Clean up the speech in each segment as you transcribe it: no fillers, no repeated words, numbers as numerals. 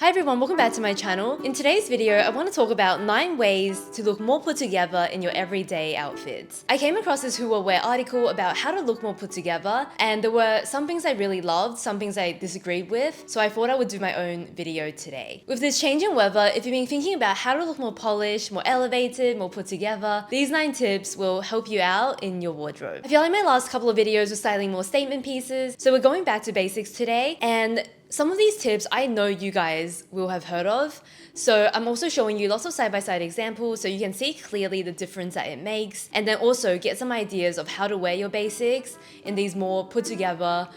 Hi everyone, welcome back to my channel. In today's video, I want to talk about 9 ways to look more put together in your everyday outfits. I came across this Who Will Wear article about how to look more put together, and there were some things I really loved, some things I disagreed with, so I thought I would do my own video today. With this change in weather, if you've been thinking about how to look more polished, more elevated, more put together, these 9 tips will help you out in your wardrobe. I feel like my last couple of videos were styling more statement pieces, so we're going back to basics today, and some of these tips I know you guys will have heard of, so I'm also showing you lots of side-by-side examples so you can see clearly the difference that it makes, and then also get some ideas of how to wear your basics in these more put-together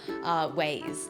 ways.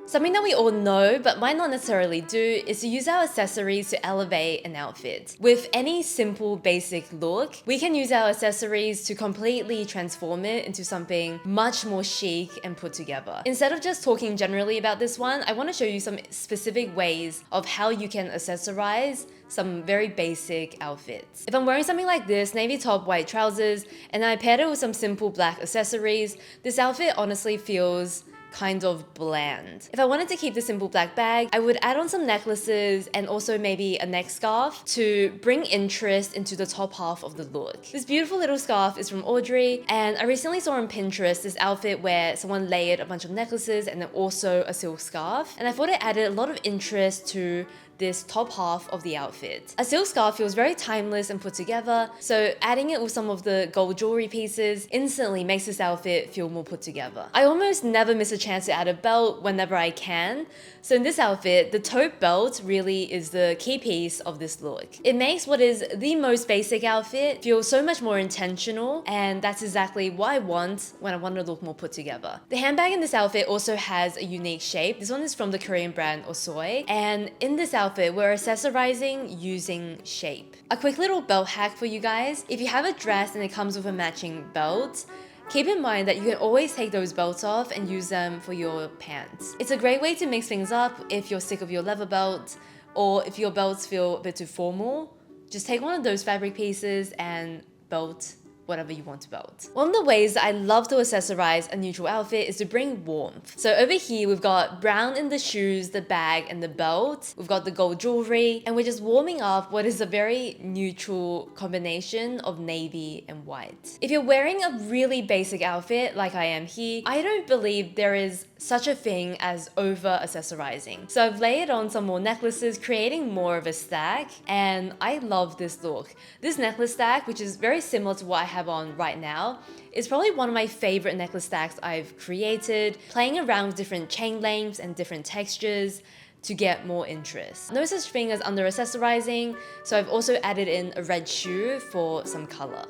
Something that we all know, but might not necessarily do, is to use our accessories to elevate an outfit. With any simple, basic look, we can use our accessories to completely transform it into something much more chic and put together. Instead of just talking generally about this one, I want to show you some specific ways of how you can accessorize some very basic outfits. If I'm wearing something like this, navy top, white trousers, and I paired it with some simple black accessories, this outfit honestly feels kind of bland. If I wanted to keep the simple black bag, I would add on some necklaces and also maybe a neck scarf to bring interest into the top half of the look. This beautiful little scarf is from Audrey, and I recently saw on Pinterest this outfit where someone layered a bunch of necklaces and then also a silk scarf, and I thought it added a lot of interest to this top half of the outfit. A silk scarf feels very timeless and put together, so adding it with some of the gold jewelry pieces instantly makes this outfit feel more put together. I almost never miss a chance to add a belt whenever I can, so in this outfit, the tote belt really is the key piece of this look. It makes what is the most basic outfit feel so much more intentional, and that's exactly what I want when I want to look more put together. The handbag in this outfit also has a unique shape. This one is from the Korean brand Osoy, and in this outfit, we're accessorizing using shape. A quick little belt hack for you guys. If you have a dress and it comes with a matching belt, keep in mind that you can always take those belts off and use them for your pants. It's a great way to mix things up if you're sick of your leather belt, or if your belts feel a bit too formal. Just take one of those fabric pieces and belt whatever you want to belt. One of the ways that I love to accessorize a neutral outfit is to bring warmth. So over here, we've got brown in the shoes, the bag, and the belt. We've got the gold jewelry, and we're just warming up what is a very neutral combination of navy and white. If you're wearing a really basic outfit like I am here, I don't believe there is such a thing as over accessorizing. So I've layered on some more necklaces, creating more of a stack, and I love this look. This necklace stack, which is very similar to what I have on right now, is probably one of my favorite necklace stacks I've created, playing around with different chain lengths and different textures to get more interest. No such thing as under accessorizing, so I've also added in a red shoe for some color.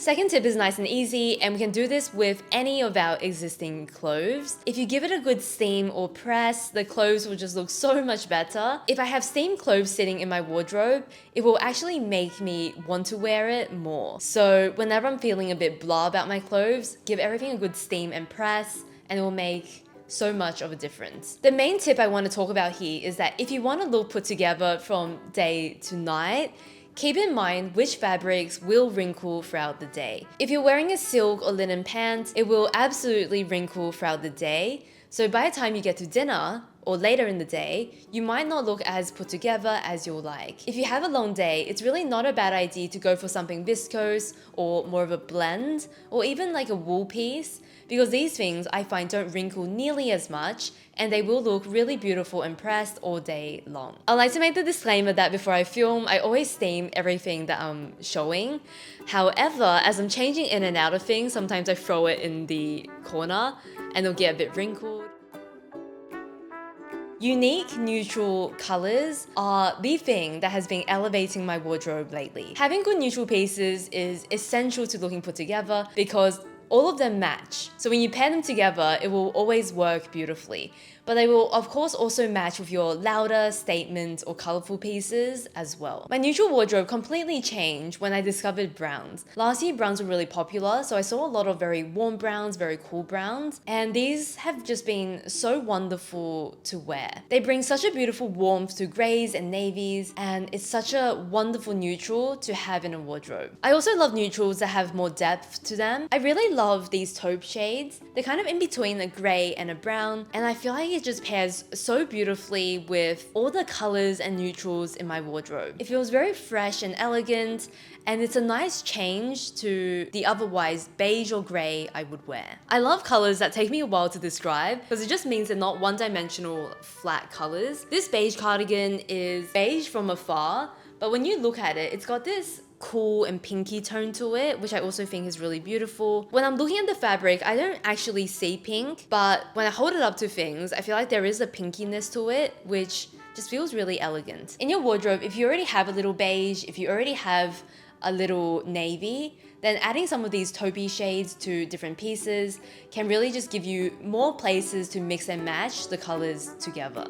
Second tip is nice and easy, and we can do this with any of our existing clothes. If you give it a good steam or press, the clothes will just look so much better. If I have steamed clothes sitting in my wardrobe, it will actually make me want to wear it more. So whenever I'm feeling a bit blah about my clothes, give everything a good steam and press, and it will make so much of a difference. The main tip I want to talk about here is that if you want to look put together from day to night, keep in mind which fabrics will wrinkle throughout the day. If you're wearing a silk or linen pant, it will absolutely wrinkle throughout the day. So by the time you get to dinner, or later in the day, you might not look as put together as you'll like. If you have a long day, it's really not a bad idea to go for something viscose or more of a blend, or even like a wool piece, because these things I find don't wrinkle nearly as much, and they will look really beautiful and pressed all day long. I like to make the disclaimer that before I film, I always steam everything that I'm showing. However, as I'm changing in and out of things, sometimes I throw it in the corner and it'll get a bit wrinkled. Unique neutral colors are the thing that has been elevating my wardrobe lately. Having good neutral pieces is essential to looking put together because all of them match. So when you pair them together, it will always work beautifully. But they will of course also match with your louder statement or colorful pieces as well. My neutral wardrobe completely changed when I discovered browns. Last year browns were really popular, so I saw a lot of very warm browns, very cool browns, and these have just been so wonderful to wear. They bring such a beautiful warmth to grays and navies, and it's such a wonderful neutral to have in a wardrobe. I also love neutrals that have more depth to them. I really love these taupe shades. They're kind of in between a grey and a brown, and I feel like it just pairs so beautifully with all the colors and neutrals in my wardrobe. It feels very fresh and elegant, and it's a nice change to the otherwise beige or grey I would wear. I love colors that take me a while to describe because it just means they're not one-dimensional flat colors. This beige cardigan is beige from afar, but when you look at it, it's got this cool and pinky tone to it, which I also think is really beautiful. When I'm looking at the fabric, I don't actually see pink, but when I hold it up to things, I feel like there is a pinkiness to it, which just feels really elegant. In your wardrobe, if you already have a little beige, if you already have a little navy, then adding some of these taupey shades to different pieces can really just give you more places to mix and match the colors together.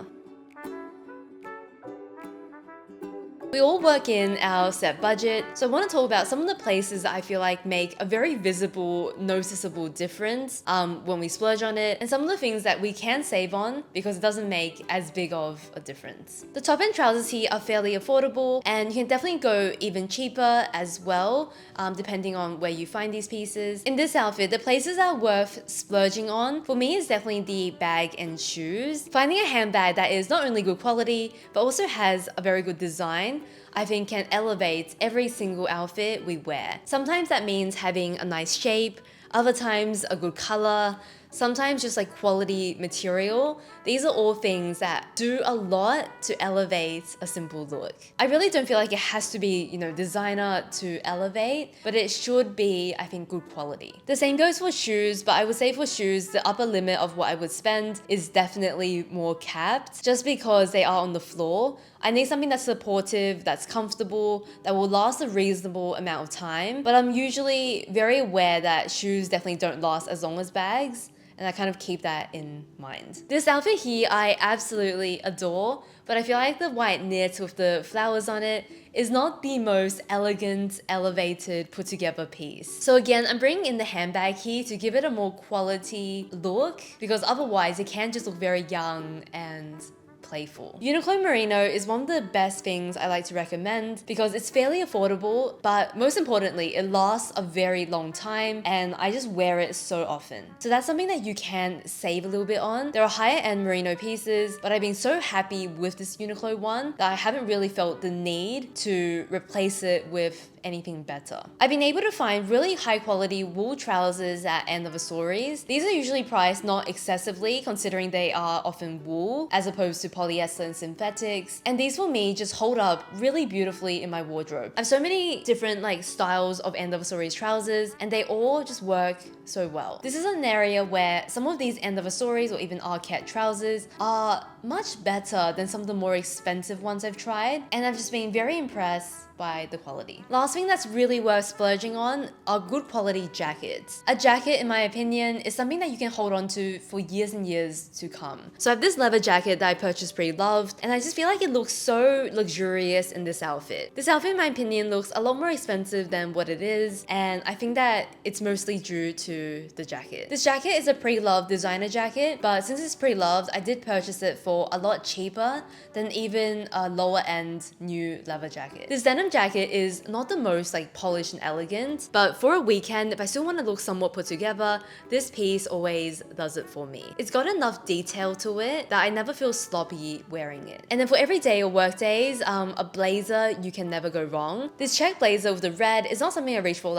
We all work in our set budget, so I want to talk about some of the places that I feel like make a very visible, noticeable difference when we splurge on it, and some of the things that we can save on because it doesn't make as big of a difference. The top end trousers here are fairly affordable, and you can definitely go even cheaper as well, depending on where you find these pieces. In this outfit, the places that are worth splurging on for me is definitely the bag and shoes. Finding a handbag that is not only good quality, but also has a very good design, I think can elevate every single outfit we wear. Sometimes that means having a nice shape, other times a good color, sometimes just like quality material. These are all things that do a lot to elevate a simple look. I really don't feel like it has to be, designer to elevate, but it should be, I think, good quality. The same goes for shoes, but I would say for shoes, the upper limit of what I would spend is definitely more capped, just because they are on the floor. I need something that's supportive, that's comfortable, that will last a reasonable amount of time, but I'm usually very aware that shoes definitely don't last as long as bags, and I kind of keep that in mind. This outfit here I absolutely adore, but I feel like the white knit with the flowers on it is not the most elegant, elevated, put together piece. So again, I'm bringing in the handbag here to give it a more quality look, because otherwise it can just look very young and playful. Uniqlo Merino is one of the best things I like to recommend because it's fairly affordable, but most importantly, it lasts a very long time and I just wear it so often. So that's something that you can save a little bit on. There are higher end merino pieces, but I've been so happy with this Uniqlo one that I haven't really felt the need to replace it with anything better. I've been able to find really high quality wool trousers at Knitwear. These are usually priced not excessively considering they are often wool as opposed to polyester and synthetics, and these for me just hold up really beautifully in my wardrobe. I have so many different styles of Knitwear trousers and they all just work so well. This is an area where some of these Knitwear or even Arket trousers are much better than some of the more expensive ones I've tried, and I've just been very impressed by the quality. Last thing that's really worth splurging on are good quality jackets. A jacket, in my opinion, is something that you can hold on to for years and years to come. So I have this leather jacket that I purchased pre-loved, and I just feel like it looks so luxurious in this outfit. This outfit, in my opinion, looks a lot more expensive than what it is, and I think that it's mostly due to the jacket. This jacket is a pre-loved designer jacket, but since it's pre-loved, I did purchase it for a lot cheaper than even a lower end new leather jacket. This denim jacket is not the most polished and elegant, but for a weekend, if I still want to look somewhat put together, this piece always does it for me. It's got enough detail to it that I never feel sloppy wearing it. And then for everyday or work days, a blazer, you can never go wrong. This check blazer with the red is not something I reach for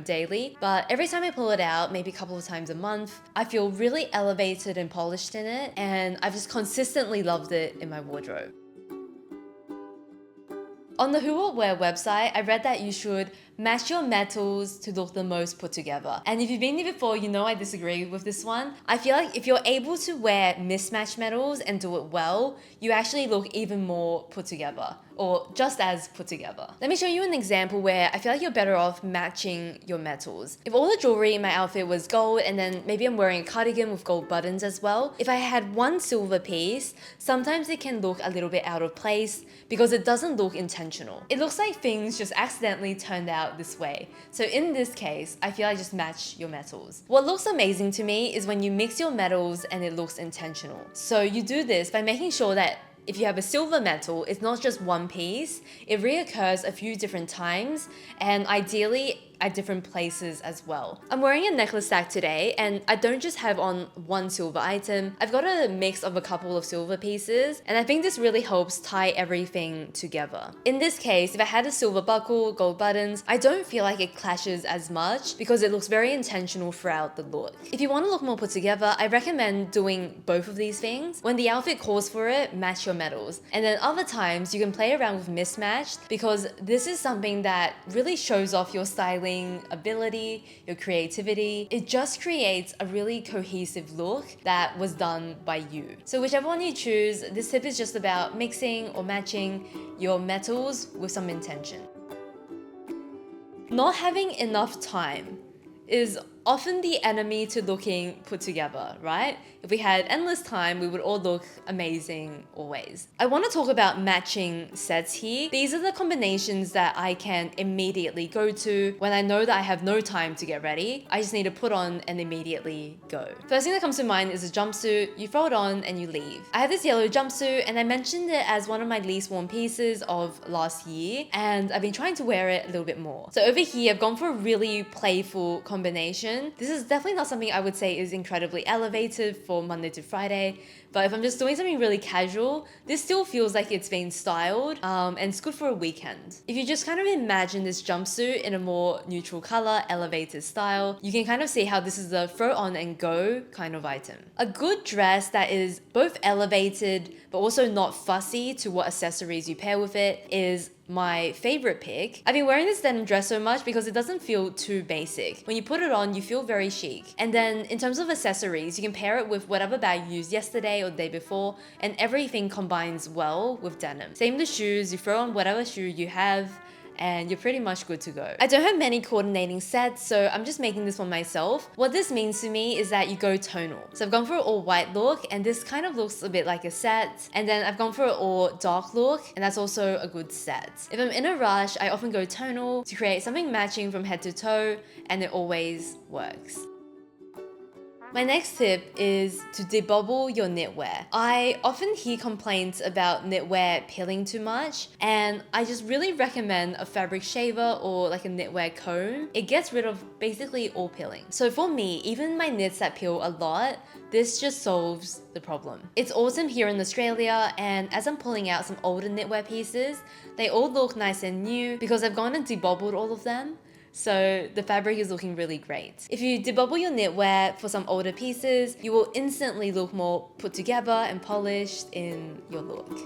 daily, but every time I pull it out, maybe a couple of times a month, I feel really elevated and polished in it, and I've just consistently loved it in my wardrobe. On the Who What Wear website, I read that you should match your metals to look the most put together. And if you've been here before, you know I disagree with this one. I feel like if you're able to wear mismatched metals and do it well, you actually look even more put together, or just as put together. Let me show you an example where I feel like you're better off matching your metals. If all the jewelry in my outfit was gold and then maybe I'm wearing a cardigan with gold buttons as well, if I had one silver piece, sometimes it can look a little bit out of place because it doesn't look intentional. It looks like things just accidentally turned out this way. So in this case, I feel like just match your metals. What looks amazing to me is when you mix your metals and it looks intentional. So you do this by making sure that if you have a silver metal, it's not just one piece, it reoccurs a few different times, and ideally at different places as well. I'm wearing a necklace stack today, and I don't just have on one silver item. I've got a mix of a couple of silver pieces, and I think this really helps tie everything together. In this case, if I had a silver buckle, gold buttons, I don't feel like it clashes as much because it looks very intentional throughout the look. If you want to look more put together, I recommend doing both of these things. When the outfit calls for it, match your metals. And then other times you can play around with mismatched, because this is something that really shows off your styling ability, your creativity. It just creates a really cohesive look that was done by you. So whichever one you choose, this tip is just about mixing or matching your metals with some intention. Not having enough time is often the enemy to looking put together, right? If we had endless time, we would all look amazing always. I want to talk about matching sets here. These are the combinations that I can immediately go to when I know that I have no time to get ready. I just need to put on and immediately go. First thing that comes to mind is a jumpsuit. You throw it on and you leave. I have this yellow jumpsuit, and I mentioned it as one of my least worn pieces of last year, and I've been trying to wear it a little bit more. So over here, I've gone for a really playful combination. This is definitely not something I would say is incredibly elevated for Monday to Friday, but if I'm just doing something really casual, this still feels like it's been styled, and it's good for a weekend. If you just kind of imagine this jumpsuit in a more neutral color, elevated style, you can kind of see how this is a throw on and go kind of item. A good dress that is both elevated but also not fussy to what accessories you pair with it is my favorite pick. I've been wearing this denim dress so much because it doesn't feel too basic. When you put it on, you feel very chic. And then in terms of accessories, you can pair it with whatever bag you used yesterday or the day before, and everything combines well with denim. Same with the shoes, you throw on whatever shoe you have, and you're pretty much good to go. I don't have many coordinating sets, so I'm just making this one myself. What this means to me is that you go tonal. So I've gone for an all white look, and this kind of looks a bit like a set. And then I've gone for an all dark look, and that's also a good set. If I'm in a rush, I often go tonal to create something matching from head to toe, and it always works. My next tip is to debubble your knitwear. I often hear complaints about knitwear peeling too much, and I just really recommend a fabric shaver or like a knitwear comb. It gets rid of basically all peeling. So for me, even my knits that peel a lot, this just solves the problem. It's autumn here in Australia, and as I'm pulling out some older knitwear pieces, they all look nice and new because I've gone and debubbled all of them. So the fabric is looking really great. If you debubble your knitwear for some older pieces, you will instantly look more put together and polished in your look.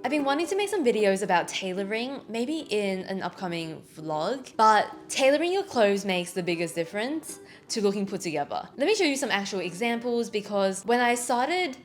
I've been wanting to make some videos about tailoring, maybe in an upcoming vlog, but tailoring your clothes makes the biggest difference to looking put together. Let me show you some actual examples, because when I started,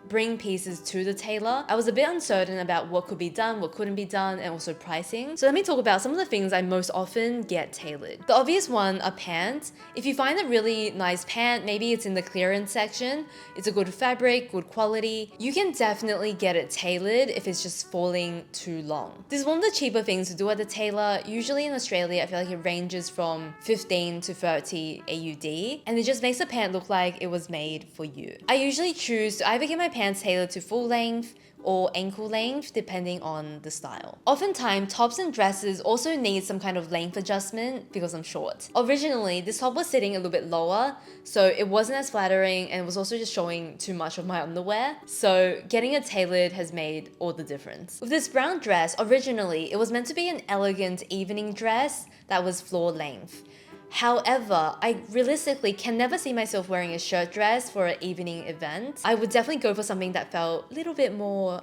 bring pieces to the tailor, I was a bit uncertain about what could be done, what couldn't be done, and also pricing. So let me talk about some of the things I most often get tailored. The obvious one are pants. If you find a really nice pant, maybe it's in the clearance section, it's a good fabric, good quality, you can definitely get it tailored if it's just falling too long. This is one of the cheaper things to do at the tailor. Usually in Australia, I feel like it ranges from 15 to 30 AUD, and it just makes the pant look like it was made for you. I usually choose to either get my pants tailored to full length or ankle length, depending on the style. Oftentimes, tops and dresses also need some kind of length adjustment because I'm short. Originally, this top was sitting a little bit lower, so it wasn't as flattering, and it was also just showing too much of my underwear. So getting it tailored has made all the difference. With this brown dress, originally, it was meant to be an elegant evening dress that was floor length. However, I realistically can never see myself wearing a shirt dress for an evening event. I would definitely go for something that felt a little bit more,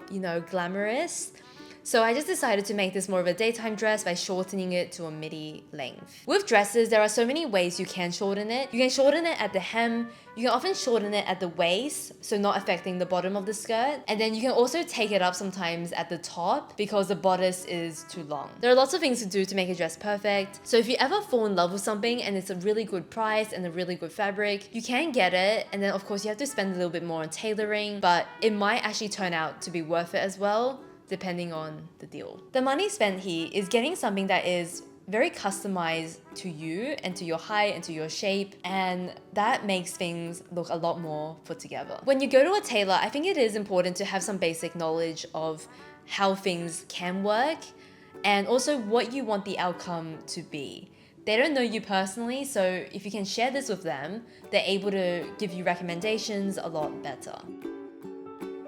glamorous. So I just decided to make this more of a daytime dress by shortening it to a midi length. With dresses, there are so many ways you can shorten it. You can shorten it at the hem, you can often shorten it at the waist, so not affecting the bottom of the skirt. And then you can also take it up sometimes at the top because the bodice is too long. There are lots of things to do to make a dress perfect. So if you ever fall in love with something and it's a really good price and a really good fabric, you can get it. And then of course you have to spend a little bit more on tailoring, but it might actually turn out to be worth it as well, depending on the deal. The money spent here is getting something that is very customized to you and to your height and to your shape, and that makes things look a lot more put together. When you go to a tailor, I think it is important to have some basic knowledge of how things can work and also what you want the outcome to be. They don't know you personally, so if you can share this with them, they're able to give you recommendations a lot better.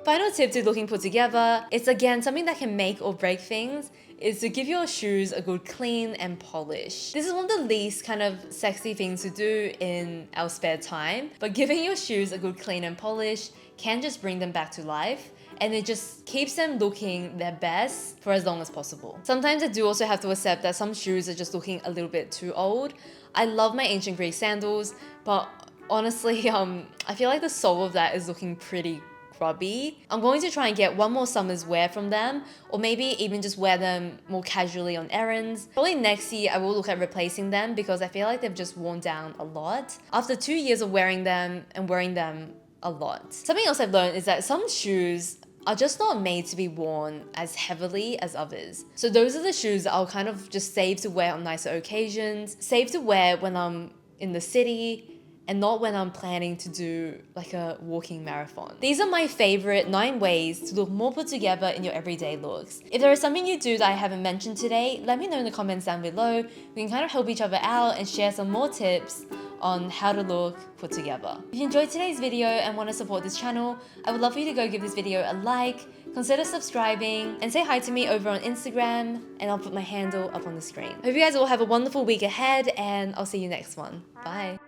Final tip to looking put together, it's again something that can make or break things, is to give your shoes a good clean and polish. This is one of the least kind of sexy things to do in our spare time, but giving your shoes a good clean and polish can just bring them back to life, and it just keeps them looking their best for as long as possible. Sometimes I do also have to accept that some shoes are just looking a little bit too old. I love my ancient Greek sandals, but honestly, I feel like the sole of that is looking pretty grubby. I'm going to try and get one more summer's wear from them, or maybe even just wear them more casually on errands. Probably next year I will look at replacing them because I feel like they've just worn down a lot after 2 years of wearing them and wearing them a lot. Something else I've learned is that some shoes are just not made to be worn as heavily as others. So those are the shoes that I'll kind of just save to wear on nicer occasions, save to wear when I'm in the city, and not when I'm planning to do like a walking marathon. These are my favorite 9 ways to look more put together in your everyday looks. If there is something you do that I haven't mentioned today, let me know in the comments down below. We can kind of help each other out and share some more tips on how to look put together. If you enjoyed today's video and want to support this channel, I would love for you to go give this video a like, consider subscribing, and say hi to me over on Instagram, and I'll put my handle up on the screen. Hope you guys all have a wonderful week ahead, and I'll see you next one. Bye.